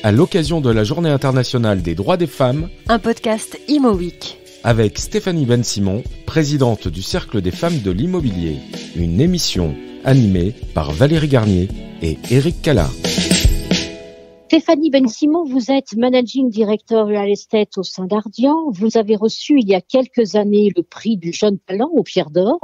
à l'occasion de la Journée internationale des droits des femmes, un podcast Imo Week. Avec Stéphanie Ben-Simon, présidente du Cercle des femmes de l'immobilier. Une émission animée par Valérie Garnier et Éric Callard. Stéphanie Ben-Simon, vous êtes Managing Director Real Estate au sein d'Ardian. Vous avez reçu il y a quelques années le prix du jeune talent au Pierre d'Or.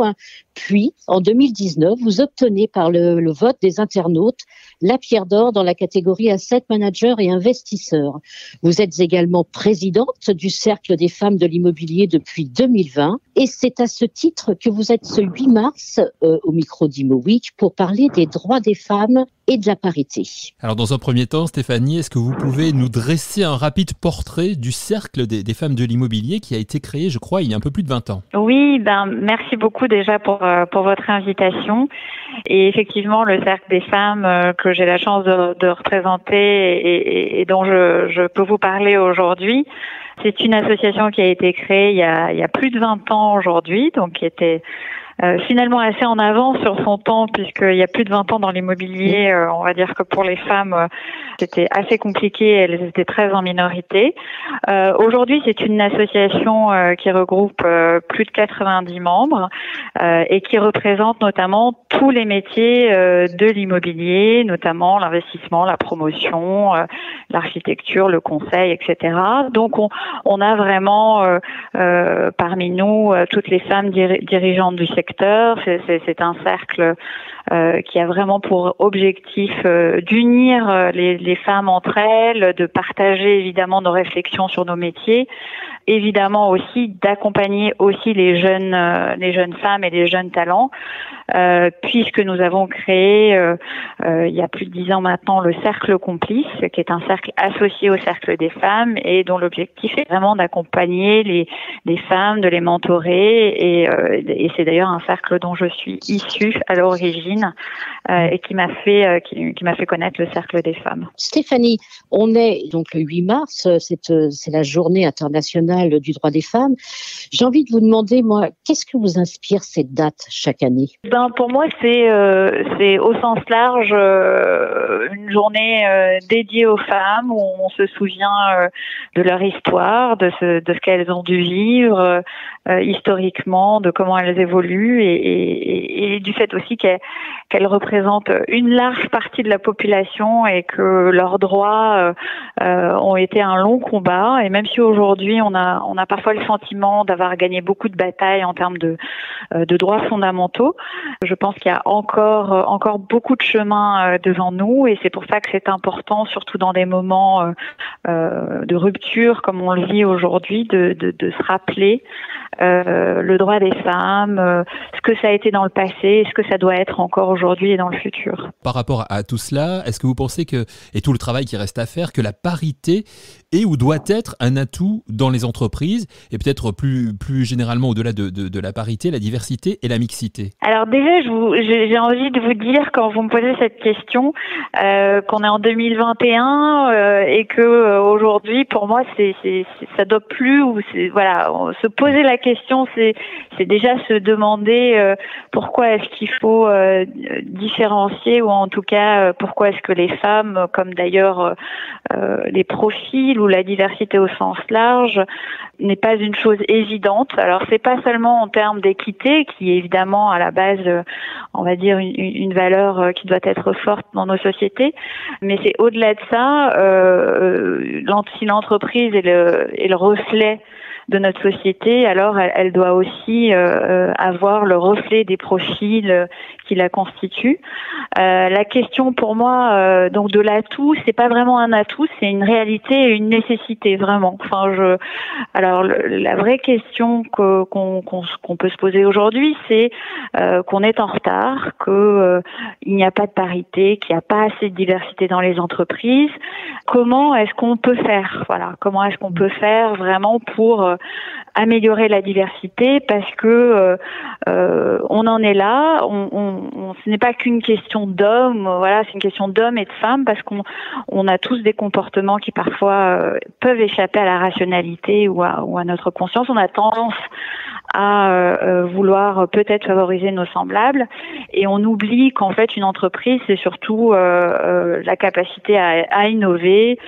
Puis, en 2019, vous obtenez par le vote des internautes la Pierre d'Or dans la catégorie Asset Manager et Investisseur. Vous êtes également présidente du Cercle des femmes de l'immobilier depuis 2020. Et c'est à ce titre que vous êtes ce 8 mars au micro d'Imo Week pour parler des droits des femmes et de la parité. Alors dans un premier temps, Stéphanie, est-ce que vous pouvez nous dresser un rapide portrait du Cercle des femmes de l'immobilier qui a été créé, je crois, il y a un peu plus de 20 ans? Oui, merci beaucoup déjà pour votre invitation. Et effectivement, le Cercle des femmes que j'ai la chance de représenter et dont je peux vous parler aujourd'hui, c'est une association qui a été créée il y a plus de 20 ans aujourd'hui, donc qui était finalement assez en avance sur son temps, puisqu'il y a plus de 20 ans dans l'immobilier, on va dire que pour les femmes, c'était assez compliqué, elles étaient très en minorité. Aujourd'hui, c'est une association qui regroupe plus de 90 membres et qui représente notamment tous les métiers de l'immobilier, notamment l'investissement, la promotion, l'architecture, le conseil, etc. Donc, on a vraiment parmi nous toutes les femmes dirigeantes du secteur. C'est un cercle qui a vraiment pour objectif d'unir les femmes entre elles, de partager évidemment nos réflexions sur nos métiers, évidemment aussi d'accompagner aussi les jeunes femmes et les jeunes talents, puisque nous avons créé il y a plus de 10 ans maintenant le Cercle Complice, qui est un cercle associé au Cercle des femmes et dont l'objectif est vraiment d'accompagner les femmes, de les mentorer et c'est d'ailleurs un cercle dont je suis issue à l'origine et qui m'a fait connaître le Cercle des femmes. Stéphanie, on est donc le 8 mars, c'est la journée internationale du droit des femmes. J'ai envie de vous demander, moi, qu'est-ce que vous inspire cette date chaque année? Pour moi, c'est au sens large une journée dédiée aux femmes où on se souvient de leur histoire, de ce qu'elles ont dû vivre historiquement, de comment elles évoluent et du fait aussi qu'elles représentent une large partie de la population et que leurs droits ont été un long combat. Et même si aujourd'hui on a parfois le sentiment d'avoir gagné beaucoup de batailles en termes de droits fondamentaux, je pense qu'il y a encore beaucoup de chemin devant nous et c'est pour ça que c'est important, surtout dans des moments de rupture comme on le vit aujourd'hui, de se rappeler le droit des femmes, ce que ça a été dans le passé, ce que ça doit être encore aujourd'hui et dans le futur. Par rapport à tout cela, est-ce que vous pensez et tout le travail qui reste à faire, que la parité est ou doit être un atout dans les entreprises et peut-être plus généralement au-delà de la parité, la diversité et la mixité? Alors déjà, j'ai envie de vous dire, quand vous me posez cette question, qu'on est en 2021 et que aujourd'hui, pour moi, ça doit plus se poser la question, c'est déjà se demander pourquoi est-ce qu'il faut différencier ou en tout cas pourquoi est-ce que les femmes, comme d'ailleurs les profils ou la diversité au sens large, n'est pas une chose évidente. Alors c'est pas seulement en termes d'équité qui est évidemment à la base, on va dire une valeur qui doit être forte dans nos sociétés, mais c'est au-delà de ça. Si l'entreprise est le reflet de notre société, alors elle doit aussi avoir le reflet des profils qui la constituent. La question pour moi donc de l'atout, c'est pas vraiment un atout, c'est une réalité et une nécessité vraiment. Alors la vraie question qu'on peut se poser aujourd'hui, c'est qu'on est en retard, que il n'y a pas de parité, qu'il n'y a pas assez de diversité dans les entreprises. Comment est-ce qu'on peut faire? Comment est-ce qu'on peut faire vraiment pour améliorer la diversité, parce que on en est là. Ce n'est pas qu'une question d'hommes, c'est une question d'hommes et de femmes, parce qu'on a tous des comportements qui parfois peuvent échapper à la rationalité ou à notre conscience. On a tendance à vouloir peut-être favoriser nos semblables, et on oublie qu'en fait une entreprise c'est surtout la capacité à innover,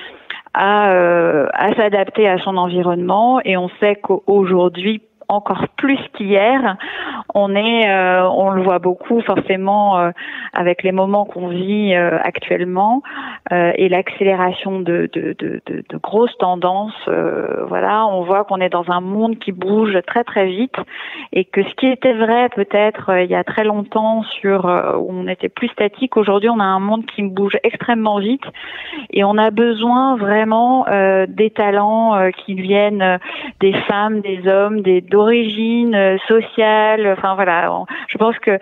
à s'adapter à son environnement, et on sait qu'aujourd'hui encore plus qu'hier, on le voit beaucoup forcément avec les moments qu'on vit actuellement et l'accélération de grosses tendances. Voilà, on voit qu'on est dans un monde qui bouge très très vite, et que ce qui était vrai peut-être il y a très longtemps où on était plus statique, aujourd'hui on a un monde qui bouge extrêmement vite, et on a besoin vraiment des talents qui viennent des femmes, des hommes, d'origine sociale. Enfin voilà, je pense que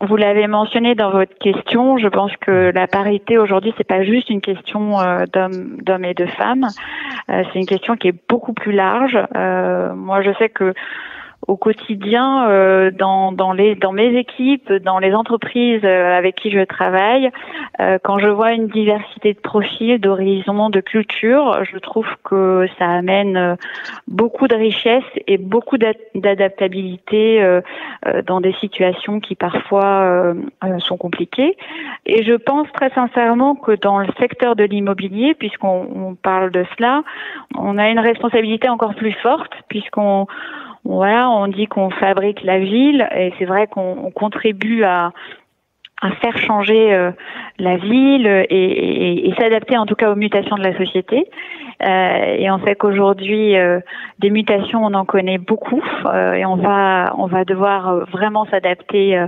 vous l'avez mentionné dans votre question. Je pense que la parité aujourd'hui, c'est pas juste une question d'hommes et de femmes. C'est une question qui est beaucoup plus large. Moi, je sais que au quotidien, dans mes équipes, dans les entreprises avec qui je travaille, quand je vois une diversité de profils, d'horizons, de cultures, je trouve que ça amène beaucoup de richesse et beaucoup d'adaptabilité dans des situations qui parfois sont compliquées. Et je pense très sincèrement que dans le secteur de l'immobilier, puisqu'on parle de cela, on a une responsabilité encore plus forte, puisqu'on dit qu'on fabrique la ville, et c'est vrai qu'on contribue à faire changer la ville et s'adapter en tout cas aux mutations de la société. Et on sait qu'aujourd'hui, des mutations, on en connaît beaucoup, et on va devoir vraiment s'adapter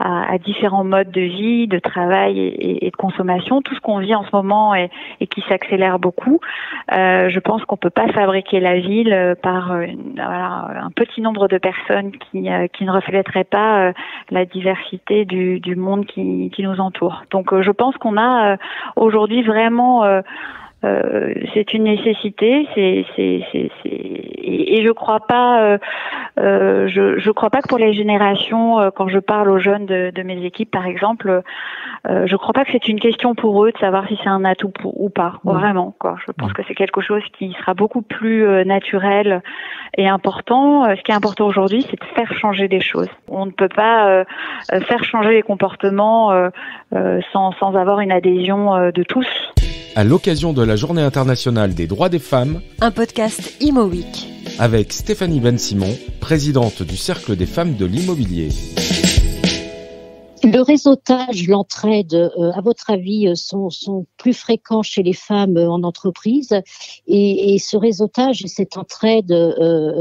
à différents modes de vie, de travail et de consommation, tout ce qu'on vit en ce moment et qui s'accélère beaucoup. Je pense qu'on peut pas fabriquer la ville par un petit nombre de personnes qui ne reflèteraient pas la diversité du monde qui nous entoure. Donc je pense qu'on a aujourd'hui vraiment c'est une nécessité, et je crois pas que pour les générations, quand je parle aux jeunes de mes équipes par exemple, je crois pas que c'est une question pour eux de savoir si c'est un atout ou pas, vraiment quoi. Je pense que c'est quelque chose qui sera beaucoup plus naturel et important. Ce qui est important aujourd'hui, c'est de faire changer des choses. On ne peut pas faire changer les comportements sans avoir une adhésion de tous. À l'occasion de la Journée internationale des droits des femmes, un podcast Imo Week avec Stéphanie Ben-Simon, présidente du Cercle des femmes de l'immobilier. Le réseautage, l'entraide, à votre avis, sont plus fréquents chez les femmes en entreprise, et ce réseautage et cette entraide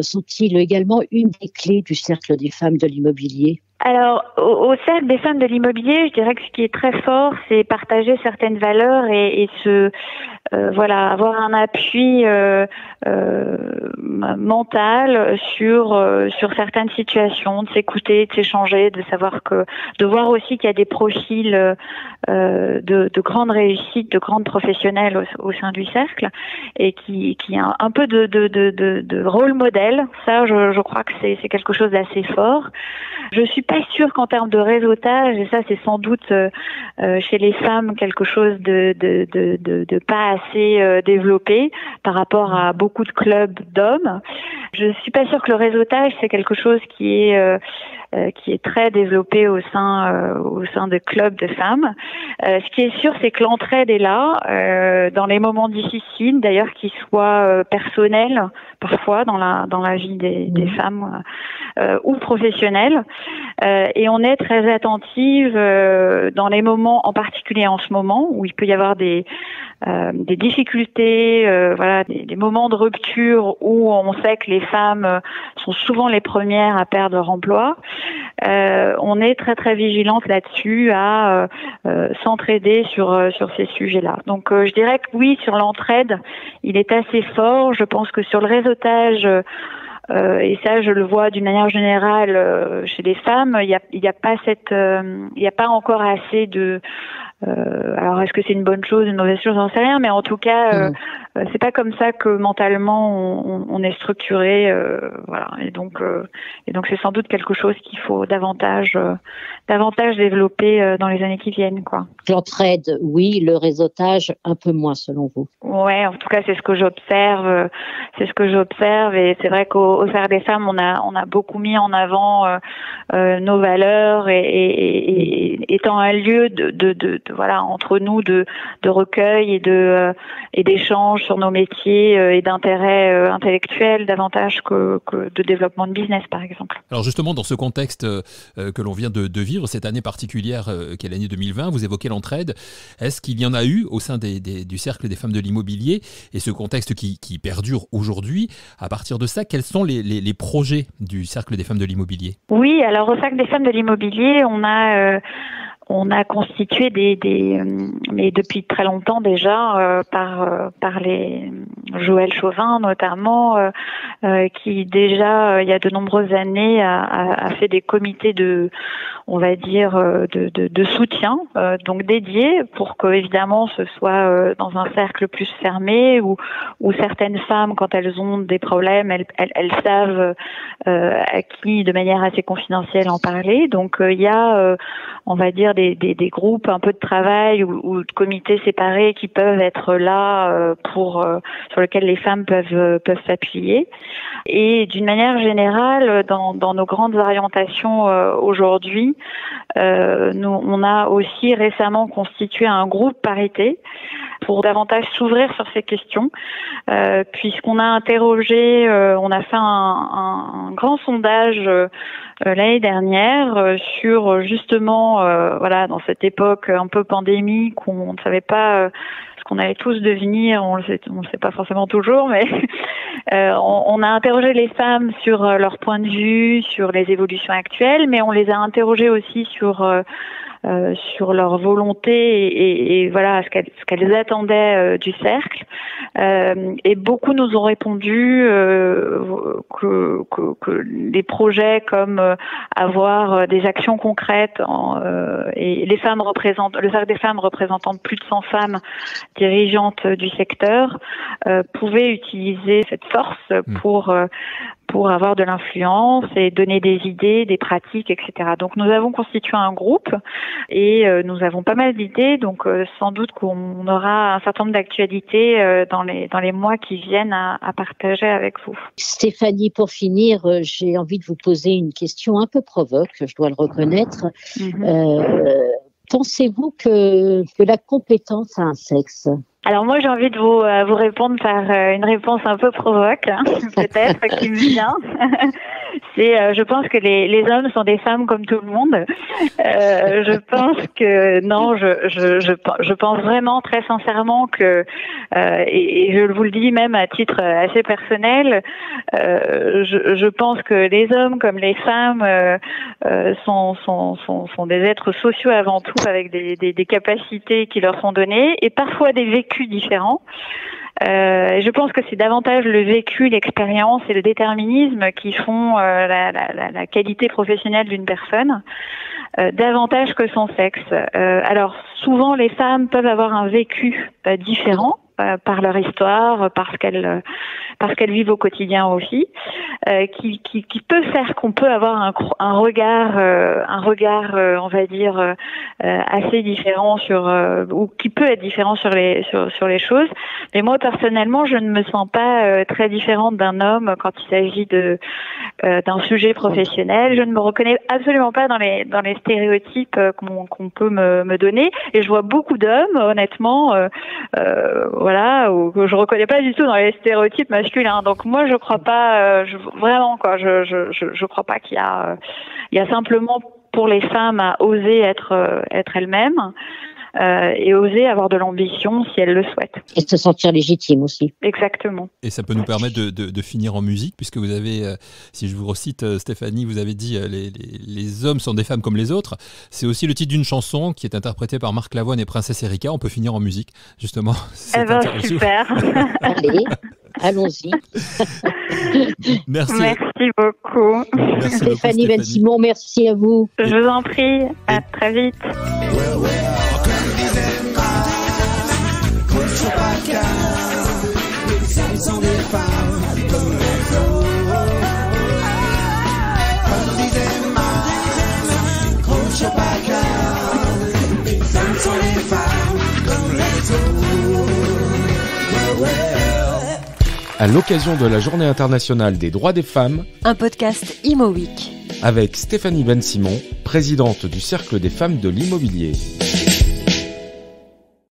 sont-ils également une des clés du Cercle des femmes de l'immobilier ? Alors, au Cercle des femmes de l'immobilier, je dirais que ce qui est très fort, c'est partager certaines valeurs et avoir un appui mental sur certaines situations, de s'écouter, de s'échanger, de voir aussi qu'il y a des profils de grande réussite, de grandes professionnels au sein du cercle, et qui a un peu de rôle modèle. Ça, je crois que c'est quelque chose d'assez fort. Je suis pas sûre qu'en termes de réseautage, et ça c'est sans doute chez les femmes quelque chose de pas assez développé par rapport à beaucoup de clubs d'hommes. Je suis pas sûre que le réseautage c'est quelque chose qui est très développé au sein des clubs de femmes. Ce qui est sûr, c'est que l'entraide est là dans les moments difficiles, d'ailleurs qu'ils soient personnels parfois dans la vie des femmes ou professionnels. Et on est très attentive dans les moments, en particulier en ce moment, où il peut y avoir des difficultés, des moments de rupture où on sait que les femmes sont souvent les premières à perdre leur emploi. On est très très vigilante là-dessus à s'entraider sur ces sujets-là. Donc je dirais que oui, sur l'entraide, il est assez fort. Je pense que sur le réseautage, et ça je le vois d'une manière générale chez les femmes, il y a pas encore assez de alors est-ce que c'est une bonne chose, une mauvaise chose, j'en sais rien, mais en tout cas c'est pas comme ça que mentalement on est structuré, voilà. Et donc c'est sans doute quelque chose qu'il faut davantage développer dans les années qui viennent, quoi. L'entraide, oui, le réseautage, un peu moins selon vous. Ouais, en tout cas c'est ce que j'observe, et c'est vrai qu'au Cercle des femmes on a beaucoup mis en avant nos valeurs et étant un lieu de voilà entre nous de recueil et d'échange sur nos métiers et d'intérêt intellectuel davantage que de développement de business par exemple. Alors justement dans ce contexte que l'on vient de vivre, cette année particulière qu'est l'année 2020, vous évoquez l'entraide. Est-ce qu'il y en a eu au sein du Cercle des femmes de l'immobilier et ce contexte qui perdure aujourd'hui? À partir de ça, quels sont les projets du Cercle des femmes de l'immobilier? Oui, alors au Cercle des femmes de l'immobilier, on a constitué mais depuis très longtemps déjà, par les Joël Chauvin notamment, qui déjà il y a de nombreuses années a fait des comités de soutien, donc dédiés pour que évidemment ce soit dans un cercle plus fermé où certaines femmes quand elles ont des problèmes, elles savent à qui de manière assez confidentielle en parler. Donc il y a on va dire des groupes un peu de travail ou de comités séparés qui peuvent être là sur lesquels les femmes peuvent s'appuyer. Et d'une manière générale, dans nos grandes orientations aujourd'hui, on a aussi récemment constitué un groupe parité pour davantage s'ouvrir sur ces questions, puisqu'on a interrogé, on a fait un grand sondage l'année dernière sur justement voilà dans cette époque un peu pandémique où on ne savait pas ce qu'on allait tous devenir, on le sait pas forcément toujours, mais on a interrogé les femmes sur leur point de vue, sur les évolutions actuelles, mais on les a interrogées aussi sur leur volonté et voilà ce qu'elles attendaient du cercle, et beaucoup nous ont répondu que des projets comme avoir des actions concrètes et le cercle des femmes représentant plus de 100 femmes dirigeantes du secteur pouvaient utiliser cette force pour avoir de l'influence et donner des idées, des pratiques, etc. Donc nous avons constitué un groupe et nous avons pas mal d'idées, donc sans doute qu'on aura un certain nombre d'actualités dans les mois qui viennent à partager avec vous. Stéphanie, pour finir, j'ai envie de vous poser une question un peu provoque, je dois le reconnaître. Pensez-vous que la compétence a un sexe ? Alors moi j'ai envie de vous répondre par une réponse un peu provoque, hein, peut-être, qui me vient. C'est je pense que les hommes sont des femmes comme tout le monde. Je pense que non, je pense vraiment très sincèrement que et je vous le dis même à titre assez personnel, je pense que les hommes comme les femmes sont des êtres sociaux avant tout, avec des capacités qui leur sont données et parfois des vécus différents. Je pense que c'est davantage le vécu, l'expérience et le déterminisme qui font la qualité professionnelle d'une personne, davantage que son sexe. Alors souvent les femmes peuvent avoir un vécu différent par leur histoire, parce qu'elles vivent au quotidien aussi, qui peut faire qu'on peut avoir un regard, on va dire assez différent ou qui peut être différent sur les choses. Mais moi personnellement, je ne me sens pas très différente d'un homme quand il s'agit d'un sujet professionnel. Je ne me reconnais absolument pas dans les stéréotypes qu'on peut me donner, et je vois beaucoup d'hommes, honnêtement, voilà, ou que je reconnais pas du tout dans les stéréotypes masculins. Donc moi je crois pas, vraiment quoi, je crois pas qu'il y a simplement pour les femmes à oser être elles-mêmes. Et oser avoir de l'ambition si elles le souhaitent. Et se sentir légitime aussi. Exactement. Et ça peut nous permettre de finir en musique, puisque vous avez, si je vous recite Stéphanie, vous avez dit les hommes sont des femmes comme les autres. C'est aussi le titre d'une chanson qui est interprétée par Marc Lavoine et Princesse Erika. On peut finir en musique, justement. Eh ben, super. Allez, allons-y. Merci beaucoup. Merci Stéphanie Ben-Simon, merci à vous. Je vous en prie, à très vite. À l'occasion de la Journée internationale des droits des femmes, Un podcast Imo Week. avec Stéphanie Ben-Simon, présidente du Cercle des femmes de l'immobilier.